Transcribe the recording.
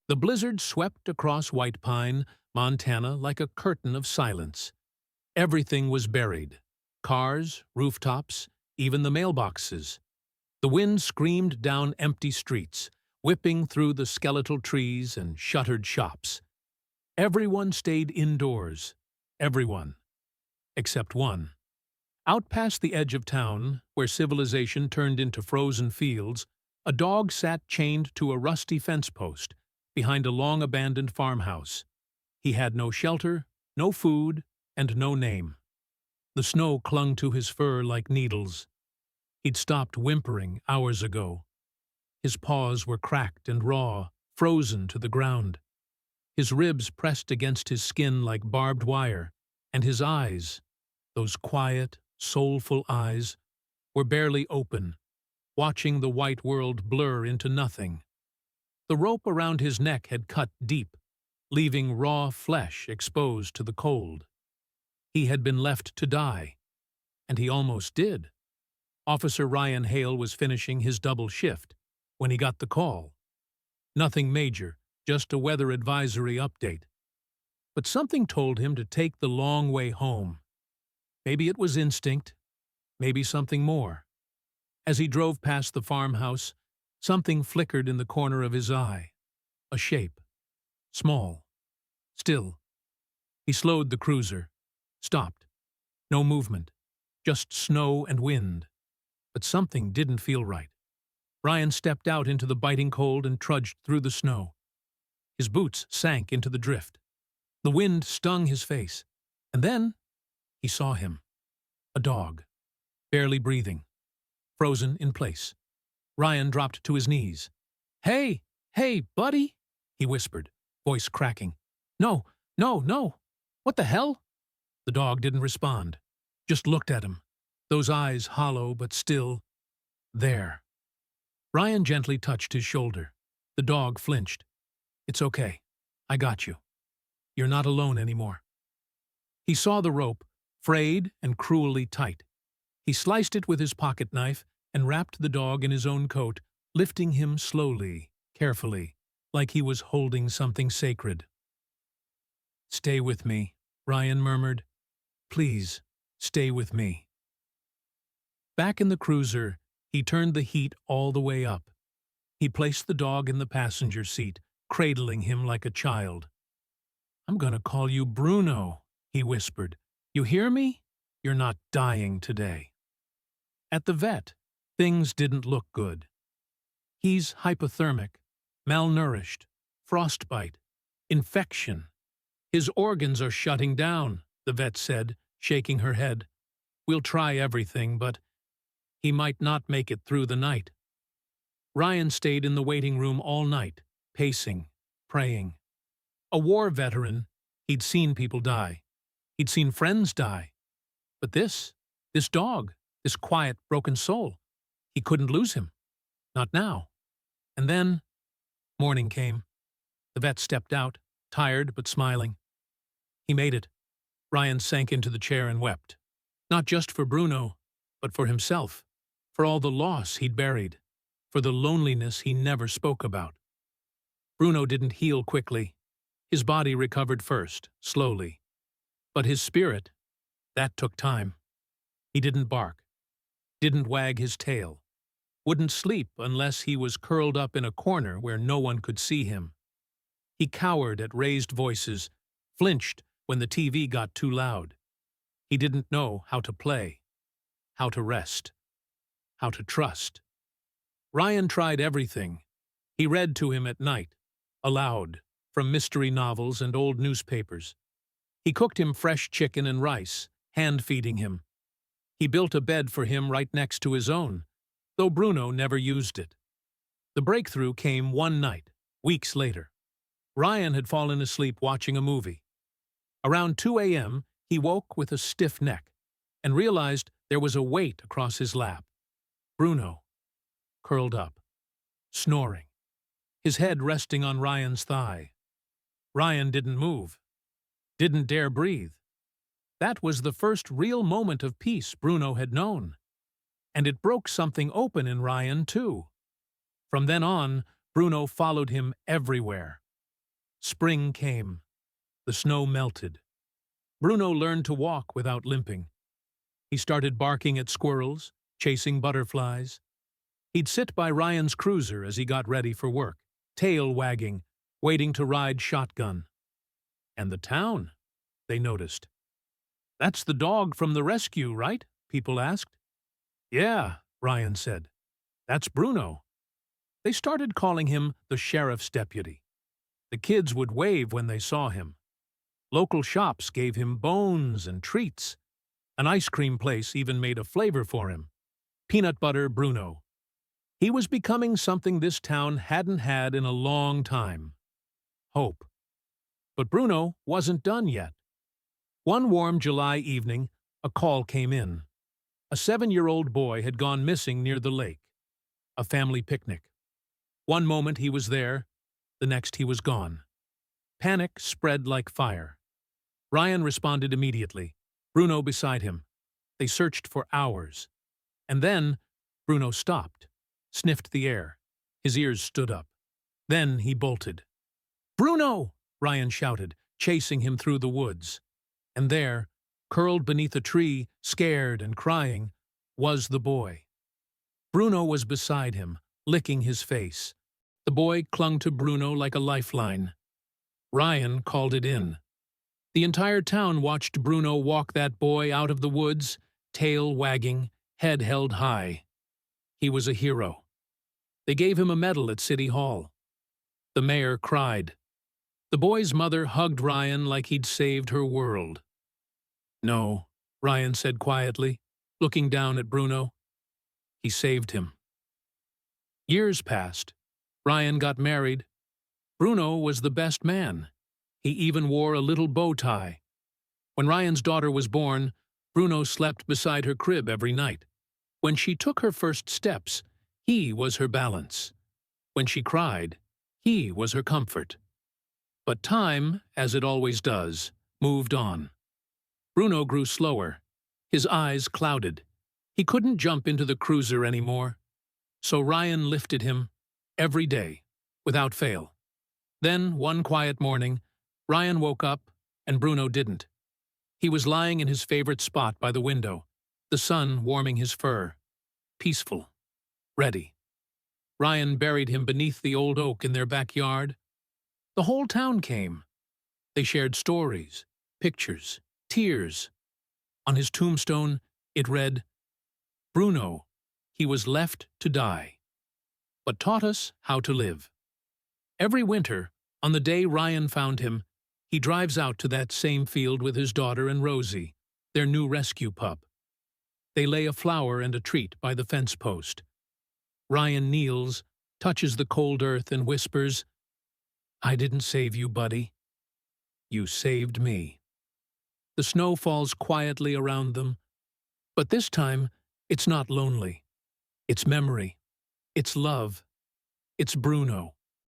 The blizzard swept across White Pine, Montana like a curtain of silence. Everything was buried. Cars, rooftops, even the mailboxes. The wind screamed down empty streets, whipping through the skeletal trees and shuttered shops. Everyone stayed indoors. Everyone. Except one. Out past the edge of town, where civilization turned into frozen fields, a dog sat chained to a rusty fence post behind a long-abandoned farmhouse. He had no shelter, no food, and no name. The snow clung to his fur like needles. He'd stopped whimpering hours ago. His paws were cracked and raw, frozen to the ground. His ribs pressed against his skin like barbed wire, and his eyes, those quiet, soulful eyes, were barely open, watching the white world blur into nothing. The rope around his neck had cut deep, leaving raw flesh exposed to the cold. He had been left to die, and he almost did. Officer Ryan Hale was finishing his double shift when he got the call. Nothing major, just a weather advisory update. But something told him to take the long way home. Maybe it was instinct, maybe something more. As he drove past the farmhouse, something flickered in the corner of his eye. A shape. Small. Still. He slowed the cruiser. Stopped. No movement. Just snow and wind. But something didn't feel right. Ryan stepped out into the biting cold and trudged through the snow. His boots sank into the drift. The wind stung his face. And then he saw him. A dog. Barely breathing. Frozen in place. Ryan dropped to his knees. "Hey, hey, buddy," he whispered, voice cracking. "No, no, no. What the hell?" The dog didn't respond. Just looked at him. Those eyes hollow but still there. Ryan gently touched his shoulder. The dog flinched. "It's okay. I got you. You're not alone anymore." He saw the rope, frayed and cruelly tight. He sliced it with his pocket knife and wrapped the dog in his own coat, lifting him slowly, carefully, like he was holding something sacred. "Stay with me," Ryan murmured. "Please, stay with me." Back in the cruiser, he turned the heat all the way up. He placed the dog in the passenger seat, cradling him like a child. "I'm gonna call you Bruno," he whispered. "You hear me? You're not dying today." At the vet, things didn't look good. "He's hypothermic, malnourished, frostbite, infection. His organs are shutting down," the vet said, shaking her head. "We'll try everything, but he might not make it through the night." Ryan stayed in the waiting room all night, pacing, praying. A war veteran, he'd seen people die. He'd seen friends die. But this dog, this quiet, broken soul, he couldn't lose him. Not now. And then, morning came. The vet stepped out, tired but smiling. He made it. Ryan sank into the chair and wept. Not just for Bruno, but for himself. For all the loss he'd buried. For the loneliness he never spoke about. Bruno didn't heal quickly. His body recovered first, slowly. But his spirit, that took time. He didn't bark. Didn't wag his tail. Wouldn't sleep unless he was curled up in a corner where no one could see him. He cowered at raised voices, flinched when the TV got too loud. He didn't know how to play, how to rest, how to trust. Ryan tried everything. He read to him at night, aloud, from mystery novels and old newspapers. He cooked him fresh chicken and rice, hand-feeding him. He built a bed for him right next to his own, though Bruno never used it. The breakthrough came one night, weeks later. Ryan had fallen asleep watching a movie. Around 2 a.m., he woke with a stiff neck and realized there was a weight across his lap. Bruno, curled up, snoring, his head resting on Ryan's thigh. Ryan didn't move, didn't dare breathe. That was the first real moment of peace Bruno had known. And it broke something open in Ryan, too. From then on, Bruno followed him everywhere. Spring came. The snow melted. Bruno learned to walk without limping. He started barking at squirrels, chasing butterflies. He'd sit by Ryan's cruiser as he got ready for work, tail wagging, waiting to ride shotgun. And the town, they noticed. "That's the dog from the rescue, right?" people asked. "Yeah," Ryan said. "That's Bruno." They started calling him the sheriff's deputy. The kids would wave when they saw him. Local shops gave him bones and treats. An ice cream place even made a flavor for him: peanut butter Bruno. He was becoming something this town hadn't had in a long time: hope. But Bruno wasn't done yet. One warm July evening, a call came in. A 7-year-old boy had gone missing near the lake. A family picnic. One moment he was there, the next he was gone. Panic spread like fire. Ryan responded immediately, Bruno beside him. They searched for hours. And then Bruno stopped, sniffed the air. His ears stood up. Then he bolted. "Bruno!" Ryan shouted, chasing him through the woods. And there, curled beneath a tree, scared and crying, was the boy. Bruno was beside him, licking his face. The boy clung to Bruno like a lifeline. Ryan called it in. The entire town watched Bruno walk that boy out of the woods, tail wagging, head held high. He was a hero. They gave him a medal at City Hall. The mayor cried. The boy's mother hugged Ryan like he'd saved her world. "No," Ryan said quietly, looking down at Bruno. "He saved him." Years passed. Ryan got married. Bruno was the best man. He even wore a little bow tie. When Ryan's daughter was born, Bruno slept beside her crib every night. When she took her first steps, he was her balance. When she cried, he was her comfort. But time, as it always does, moved on. Bruno grew slower. His eyes clouded. He couldn't jump into the cruiser anymore. So Ryan lifted him every day, without fail. Then, one quiet morning, Ryan woke up and Bruno didn't. He was lying in his favorite spot by the window, the sun warming his fur. Peaceful. Ready. Ryan buried him beneath the old oak in their backyard. The whole town came. They shared stories, pictures, tears. On his tombstone, it read, "Bruno, he was left to die, but taught us how to live." Every winter, on the day Ryan found him, he drives out to that same field with his daughter and Rosie, their new rescue pup. They lay a flower and a treat by the fence post. Ryan kneels, touches the cold earth and whispers, "I didn't save you, buddy. You saved me." The snow falls quietly around them, but this time it's not lonely. It's memory. It's love. It's Bruno.